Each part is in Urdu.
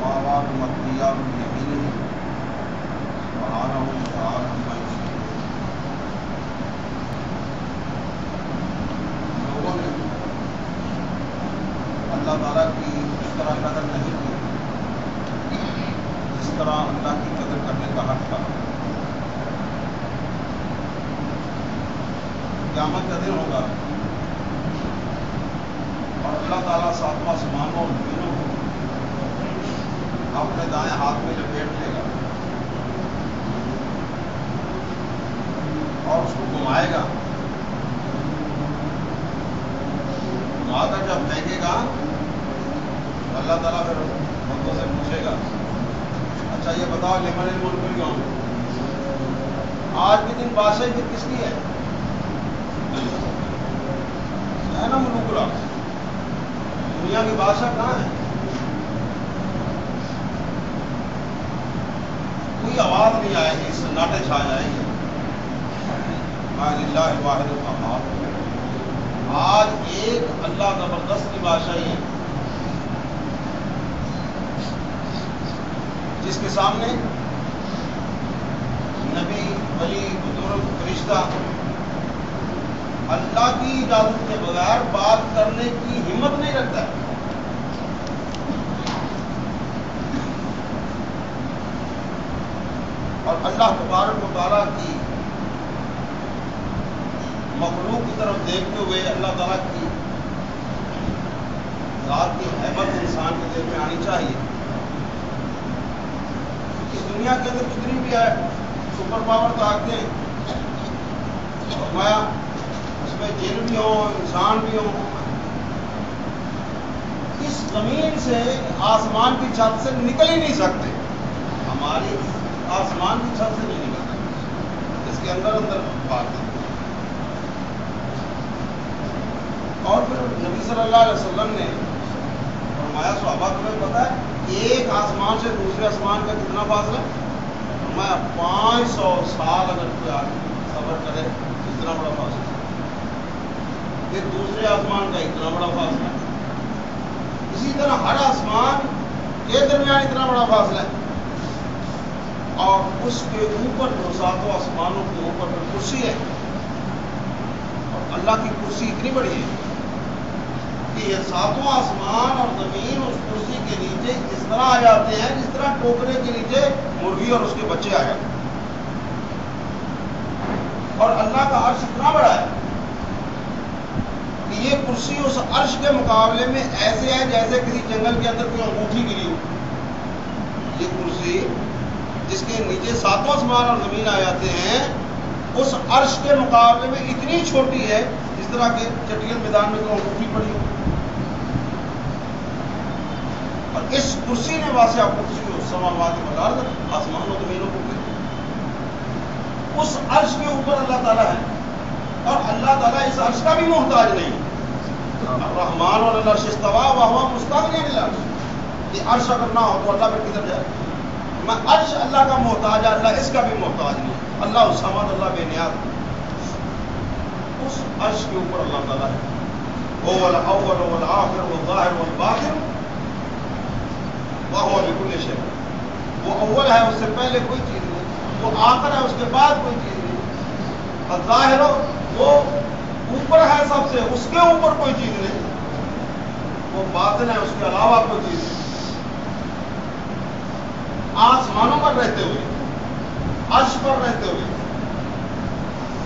السماوات مطویات بیمینہ سبحانہ وتعالی عما یشرکون۔ لوگوں نے اللہ تعالیٰ کی اس طرح قدر نہیں کی جس طرح اللہ کی قدر کرنے کا حق تھا۔ قیامت کا دن ہوگا اور اللہ تعالیٰ ساتواں آسمانوں اور زمینوں کو اپنے دائیں ہاتھ میں لپیٹ لے گا اور اس کو گھمائے گا، گھما کر جب پھینکے گا تو اللہ تعالیٰ پھر بندوں سے پوچھے گا، اچھا یہ بتاؤ لمن الملک اليوم، آج کے دن بادشاہی پھر کس کی ہے نا ملوک الارض، دنیا کے بادشاہ کہاں ہیں؟ کوئی آواز نہیں آئے گی، سناٹے چھا جائیں گے۔ للہ الواحد القہار، آج ایک اللہ زبردست کی بادشاہی ہے جس کے سامنے نبی، ولی، بزرگ، فرشتہ اللہ کی اجازت کے بغیر بات کرنے کی ہمت نہیں رکھتا ہے۔ اور اللہ تبارک و تعالیٰ کی مخلوق کی طرف دیکھتے ہوئے اللہ تعالیٰ کی ذات کی حیبت انسان کے دل میں آنی چاہیے۔ اس دنیا کے اندر جتنی بھی ہے سپر پاور طاقتیں فرمایا اس میں جن بھی ہوں، انسان بھی ہوں، اس زمین سے آسمان کی چھت سے نکل ہی نہیں سکتے، ہماری آسمان کی چھت سے نہیں نکل سکتے، اس کے اندر بات ہے۔ اور پھر نبی صلی اللہ علیہ وسلم نے فرمایا صحابہ تمہیں پتہ ہے ایک آسمان سے دوسرے آسمان کا کتنا فاصلہ ہے؟ فرمایا 500 سال اگر کوئی سفر کرے اتنا بڑا فاصلہ، پھر دوسرے آسمان کا اتنا بڑا فاصلہ، اسی طرح ہر آسمان کے درمیان اتنا بڑا فاصلہ ہے، اور اس کے اوپر جو ساتوں آسمانوں کے اوپر جو کرسی ہے، اور اللہ کی کرسی اتنی بڑی ہے کہ یہ ساتوں آسمان اور زمین اس کرسی کے نیچے اس طرح آ جاتے ہیں جس طرح ٹوکرے کے نیچے مرغی اور اس کے بچے آ جاتے ہیں۔ اور اللہ کا عرش اتنا بڑا ہے کہ یہ کرسی اس عرش کے مقابلے میں ایسے ہے جیسے کسی جنگل کے اندر کوئی انگوٹھی گری ہو۔ یہ کرسی جس کے نیچے ساتوں آسمان اور زمین آ جاتے ہیں اس عرش کے مقابلے میں اتنی چھوٹی ہے جس طرح کہ چٹیل میدان میں کوئی انگوٹھی پڑی ہو۔ اور اس کرسی نے واسع کرسی السماوات والارض، آسمان و زمینوں کو گھیرا۔ اس عرش کے اوپر اللہ تعالیٰ ہے اور اللہ تعالیٰ اس عرش کا بھی محتاج نہیں۔ الرحمن علی العرش استویٰ وہو مستغنی عن العرش، یہ عرش اگر نہ ہو تو اللہ پھر کدھر جائے؟ میں عرش اللہ کا محتاج ہے، اللہ اس کا بھی محتاج نہیں۔ اللہ الصمد، اللہ بے نیاز۔ اس عرش کے اوپر اللہ تعالیٰ ہے، هو الاول والآخر والظاہر والباطن وهو بكل شيء، وہ اول ہے اس سے پہلے کوئی چیز نہیں، وہ آخر ہے اس کے بعد کوئی چیز نہیں، الظاہر وہ اوپر ہے سب سے، اس کے اوپر کوئی چیز نہیں، وہ باطن ہے اس کے علاوہ کوئی چیز نہیں۔ آسمانوں پر رہتے ہوئے، عرش پر رہتے ہوئے،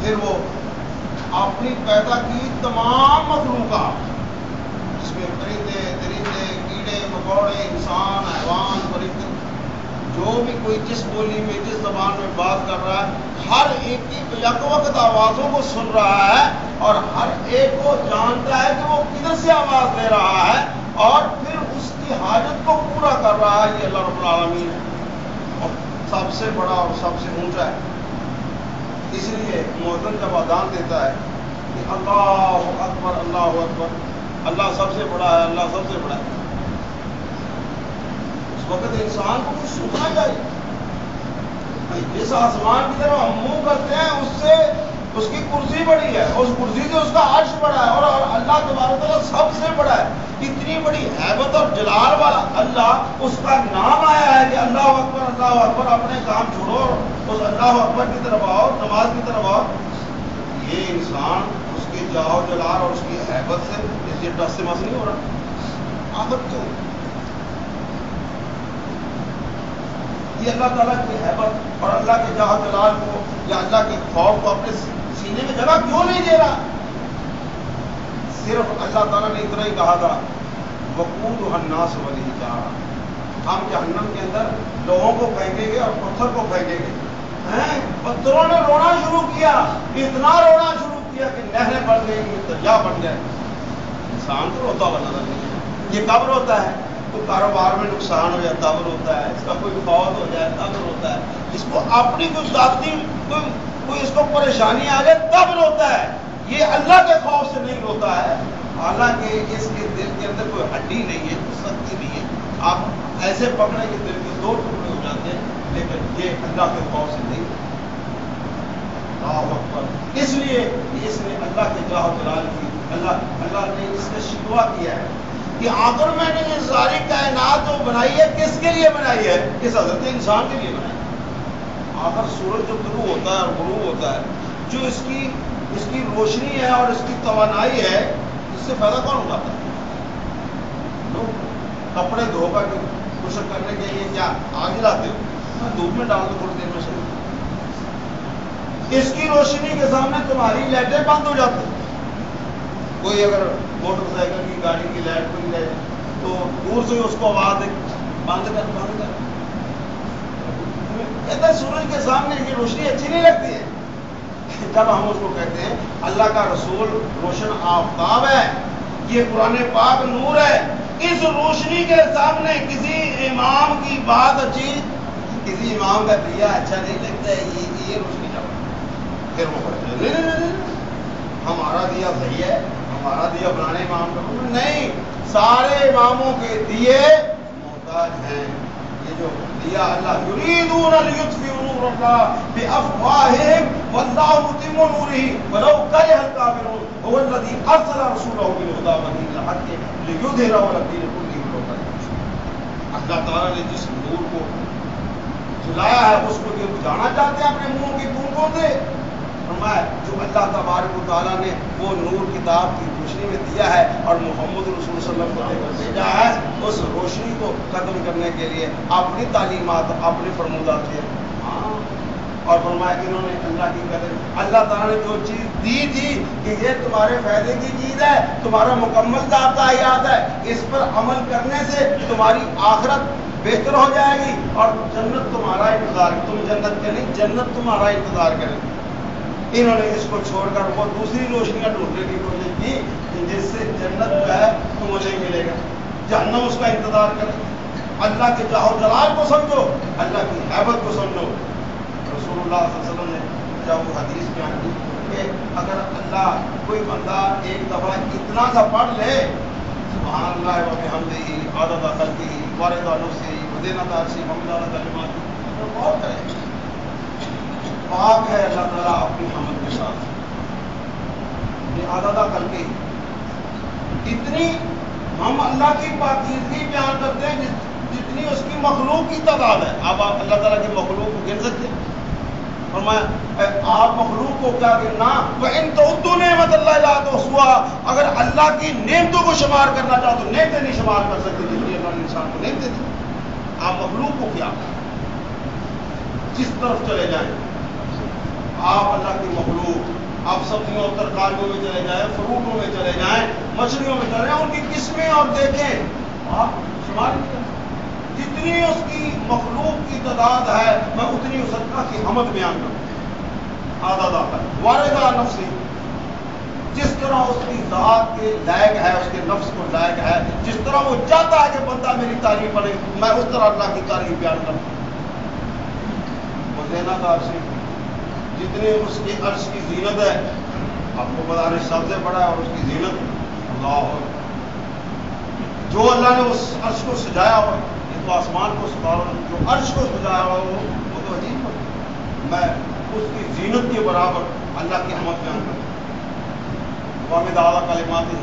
پھر وہ اپنی پیدا کی تمام مخلوقات جس میں پرندے، درندے، کیڑے مکوڑے، انسان، حیوان، پرندے، جو بھی کوئی جس بولی میں جس زبان میں بات کر رہا ہے، ہر ایک کی یک وقت آوازوں کو سن رہا ہے اور ہر ایک کو جانتا ہے کہ وہ کدھر سے آواز دے رہا ہے اور پھر اس کی حاجت کو پورا کر رہا ہے۔ یہ اللہ رب العالمین ہے اور سب سے بڑا اور سب سے اونچا ہے۔ اس لیے مؤذن جب اذان دیتا ہے کہ اللہ اکبر، اللہ اکبر، اللہ سب سے بڑا ہے، اللہ سب سے بڑا ہے، اس وقت انسان کو کچھ سننا چاہیے۔ جس آسمان کی طرف ہم منہ کرتے ہیں اس سے اس کی کرسی بڑی ہے، اس کرسی سے اس کا عرش بڑا ہے اور اللہ تبارک و تعالیٰ سب سے بڑا ہے۔ اتنی بڑی ہیبت اور جلال والا اللہ، اس کا نام آیا ہے کہ اللہ اکبر، اپنے کام چھوڑو اس اللہ اکبر کی طرف آؤ، نماز کی طرف آؤ. یہ انسان اس کے جاؤ جلال اور اس کی ہیبت سے اس لیے ٹس سے مس نہیں ہو رہا. عادت کیوں؟ یہ اللہ تعالیٰ کی ہیبت اور اللہ کے جاہ جلال کو یا اللہ کے خوف کو اپنے سینے میں جگہ کیوں نہیں دے رہا؟ صرف اللہ تعالیٰ نے اتنا ہی کہا تھا وقودھا الناس والحجارہ، ہم جہنم کے اندر لوگوں کو پھینکیں گے اور پتھر کو پھینکیں گے. پتھروں نے رونا شروع کیا، اتنا رونا شروع کیا کہ نہریں بڑھ گئی، دریا بن گئے. انسان تو روتا ہوا نظر نہیں ہے. یہ کب روتا ہے؟ تو کاروبار میں نقصان ہو جائے تب روتا ہے، اس کا کوئی فوت ہو جائے تب روتا ہے، اس کو اپنی کوئی ذاتی کوئی اس کو پریشانی آ جائے تب روتا ہے. یہ اللہ کے خوف سے نہیں روتا ہے، حالانکہ اس کے دل کے اندر کوئی ہڈی نہیں ہے، کوئی سختی نہیں ہے. آپ ایسے پکڑے کہ دل کے 2 ٹکڑے ہو جاتے ہیں، لیکن یہ اللہ کے خوف سے نہیں. اللہ اکبر. اس لیے اس نے اللہ کے جاہ جلال کی اللہ نے اس سے شکوہ کیا ہے کہ آخر میں نے یہ ساری کائنات جو بنائی ہے کس کے لیے بنائی ہے؟ اس حضرت انسان کے لیے بنائی ہے. آخر سورج جو طلوع ہوتا ہے اور غروب ہوتا ہے، جو اس کی روشنی ہے اور اس کی توانائی ہے، اس سے فائدہ کون اٹھاتا ہے؟ لوگ کپڑے دھو کر خشک کرنے کے لیے کیا آگ جلاتے ہو؟ دھوپ میں ڈال دو تھوڑی دیر میں سے. اس کی روشنی کے سامنے تمہاری لائٹیں بند ہو جاتی. کوئی اگر موٹر سائیکل کی گاڑی کی لائٹ بن جائے تو دور سے اس کو آواز دے بند کر. کہتے ہیں سورج کے سامنے یہ روشنی اچھی نہیں لگتی ہے. جب ہم اس کو کہتے ہیں اللہ کا رسول روشن آفتاب ہے، یہ قرآن پاک نور ہے، اس روشنی کے سامنے کسی امام کی بات اچھی، کسی امام کا دیا اچھا نہیں لگتا ہے، یہ روشنی جب پھر وہ کہتے ہیں ہمارا دیا صحیح ہے، ہمارا دیا فلانے امام کا نہیں، سارے اماموں کے دیے محتاج ہیں. یہ جو دیا اللہ یریدون لیطفئوا نور اللہ بافواہہم واللہ متم نورہ ولو کرہ الکافرون هو الذی ارسل رسولہ بالہدی ودین الحق لیظہرہ علی الدین کلہ ولو کرہ المشرکون. اللہ تعالیٰ نے جس نور کو جلایا ہے اس کو یہ بجھانا چاہتے ہیں اپنے منہ کی پھونکوں سے. فرمایا جو اللہ تبارک و تعالیٰ نے وہ نور کتاب کی روشنی میں دیا ہے اور محمد رسول صلی اللہ علیہ وسلم کو لے کر بھیجا ہے، اس روشنی کو ختم کرنے کے لیے اپنی تعلیمات اپنے فرمودات کے اور فرمایا کہ انہوں نے اللہ کی قدر، اللہ تعالیٰ نے جو چیز دی تھی کہ یہ تمہارے فائدے کی چیز ہے، تمہارا مکمل ضابطہ حیات ہے، اس پر عمل کرنے سے تمہاری آخرت بہتر ہو جائے گی اور جنت تمہارا انتظار، تم جنت کے نہیں جنت تمہارا انتظار کرے. انہوں نے اس کو چھوڑ کر وہ دوسری روشنیاں ڈھونڈنے کی کوشش کی جس سے جنت جو ہے تمہیں نہیں ملے گا، جہنم اس کا انتظار کرے. اللہ کے جاہ و جلال کو سمجھو، اللہ کی ہیبت کو سمجھو. رسول اللہ صلی اللہ علیہ وسلم نے جب وہ حدیث بیان کی کہ اگر اللہ کوئی بندہ ایک دفعہ اتنا سا پڑھ لے سبحان اللہ و بحمدہ عدد خلقہ ورضا نفسہ وزنۃ عرشہ ومداد کلماتہ، تو بہت کرے. پاک ہے اللہ تعالیٰ اپنی حمد کے ساتھ. یہ عدد خلقہ، اتنی ہم اللہ کی پاکیزگی بیان کرتے ہیں جتنی اس کی مخلوق کی تعداد ہے. آپ اللہ تعالیٰ کی مخلوق کو گن سکتے ہیں؟ فرمایا آپ مخلوق کو کیا گننا، وَإِن تَعُدُّوا نِعْمَتَ اللَّهِ لَا تُحْصُوهَا، اگر اللہ کی نعمتوں کو شمار کرنا چاہو تو نعمتیں نہیں شمار کر سکتے جتنی اللہ نے انسان کو نعمتیں دی. آپ مخلوق کو کیا جس طرف چلے جائیں آپ اللہ کی مخلوق، آپ سبزیوں اور ترکاریوں میں چلے جائیں، فروٹوں میں چلے جائیں، مچھلیوں میں چلے جائیں، ان کی قسمیں اور دیکھیں آپ شمار نہیں کریں. جتنی اس کی مخلوق کی تعداد ہے میں اتنی اس اللہ کی حمد بیان کروں. آدھا وارضا نفسی، جس طرح اس کی ذات کے لائق ہے، اس کے نفس کو لائق ہے، جس طرح وہ چاہتا ہے کہ بندہ میری تعریف کرے میں اس طرح اللہ کی تعریف بیان کروں. وہ دینا تھا جتنے اس کی عرش کی زینت ہے، آپ کو پتا نہیں سب سے بڑا ہے اور اس کی زینت اللہ جو اللہ نے اس عرش کو سجایا ہوا، یہ تو آسمان کو ستاروں جو عرش کو سجایا ہوا وہ تو عجیب ہے. میں اس کی زینت کے برابر اللہ کی حمد بیان کروں. وامد اعلیٰ کلمات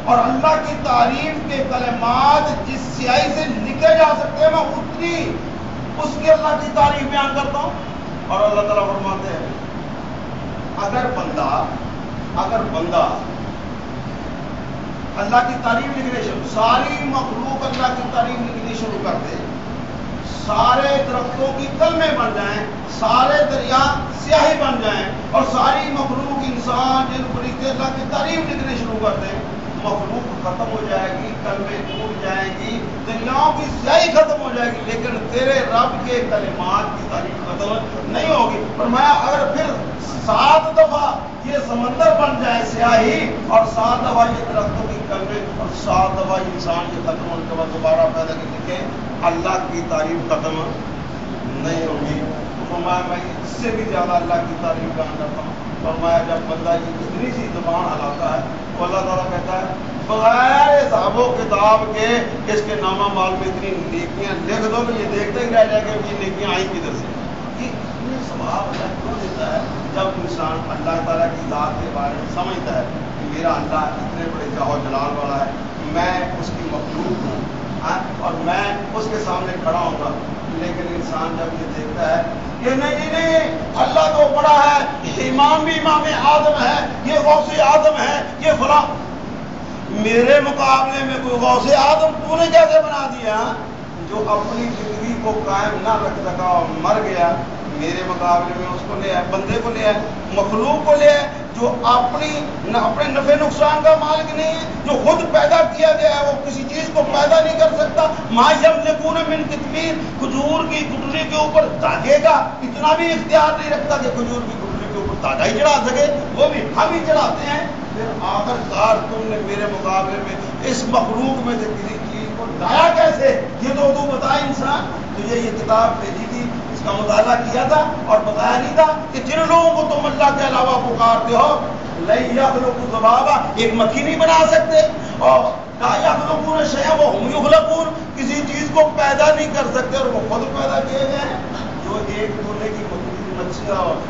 اور اللہ کی تعریف کے کلمات جس سیاہی سے لکھے جا سکتے ہیں میں اتنی اس کی اللہ کی تعریف بیان کرتا ہوں۔ اور اللہ تعالیٰ فرماتے ہیں اگر بندہ اللہ کی تعریف لکھنے شروع، ساری مخلوق اللہ کی تعریف لکھنی شروع کر دے، سارے درختوں کی کلمے بن جائیں، سارے دریا سیاہی بن جائیں، اور ساری مخلوق انسان جن فرشتے اللہ کی تعریف لکھنے شروع کر دیں، مخلوق ختم ہو جائے گی، کلمے ٹوٹ جائیں گی، دریاؤں کی سیاہی ختم ہو جائے گی، لیکن تیرے رب کے کلمات کی تعریف ختم نہیں ہوگی۔ فرمایا اگر پھر 7 دفعہ یہ سمندر بن جائے سیاہی، اور 7 دفعہ یہ درختوں کی کلمے، اور 7 دفعہ انسان کے ختم ہونے کے بعد دوبارہ پیدا کر لکھیں، اللہ کی تعریف ختم نہیں ہوگی۔ فرمایا میں اس سے بھی زیادہ اللہ کی تعریف بیان کرتا ہوں۔ فرمایا جب بندہ یہ اتنی سی زبان ہلاتا ہے تو اللہ تعالیٰ کہتا ہے بغیر حساب و کتاب کے اس کے نامہ مال میں اتنی نیکیاں لکھ دو کہ یہ دیکھتے ہی رہ جائے کہ یہ نیکیاں آئیں کدھر سے۔ یہ ثواب اللہ کیوں دیتا ہے؟ جب انسان اللہ تعالیٰ کی ذات کے بارے میں سمجھتا ہے کہ میرا اللہ اتنے بڑے جاہ و جلال والا ہے، میں اس کی مخلوق ہوں اور میں اس کے سامنے کھڑا ہوں گا، لیکن انسان جب یہ دیکھتا ہے کہ نہیں اللہ تو بڑا ہے، یہ امام بھی امام آدم ہے، یہ غوث اعظم ہے، یہ فلاں، میرے مقابلے میں کوئی غوث اعظم تو نے کیسے بنا دیا؟ جو اپنی زندگی کو قائم نہ رکھ سکا اور مر گیا، میرے مقابلے میں اس کو لے آئے، بندے کو لے آئے، مخلوق کو لے آئے، جو اپنے نفع نقصان کا مالک نہیں ہے، جو خود پیدا کیا گیا ہے، وہ کسی چیز کو پیدا نہیں کر سکتا۔ ما یملکون من قطمیر، کھجور کی گٹھلی کے اوپر داغے گا اتنا بھی اختیار نہیں رکھتا کہ کھجور کی گٹھلی کے اوپر داغا ہی چڑھا سکے، وہ بھی ہم ہی چڑھاتے ہیں۔ پھر آخرکار تم نے میرے مقابلے میں اس مخلوق میں سے کسی چیز کو لایا کیسے؟ یہ تو بتا انسان، تجھے یہ کتاب بھیجی تھی، اس کا مطالعہ کیا تھا اور بتایا نہیں تھا کہ جن لوگوں کو تم اللہ کے علاوہ پکارتے ہو لن یخلقوا ذبابا، ایک مکھی نہیں بنا سکتے، اور لا یخلقون شیئا وهم یخلقون، کسی چیز کو پیدا نہیں کر سکتے اور وہ خود پیدا کیے گئے ہیں۔ جو ایک دولے کی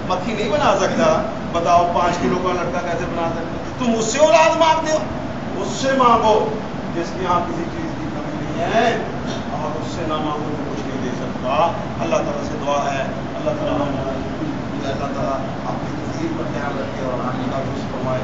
مکھی نہیں بنا سکتا، بتاؤ 5 کلو کا لڑکا کیسے بنا سکتے؟ تم اس سے اولاد مانگتے ہو، اس سے مانگو جس کے یہاں کسی چیز کی کمی نہیں ہے، اور اس سے نہ مانگو تو کچھ نہیں دے سکتا۔ اللہ تعالیٰ سے دعا ہے اللہ تعالیٰ اپنی تقدیر پر قیام رکھے اور آنے کا فرمائے۔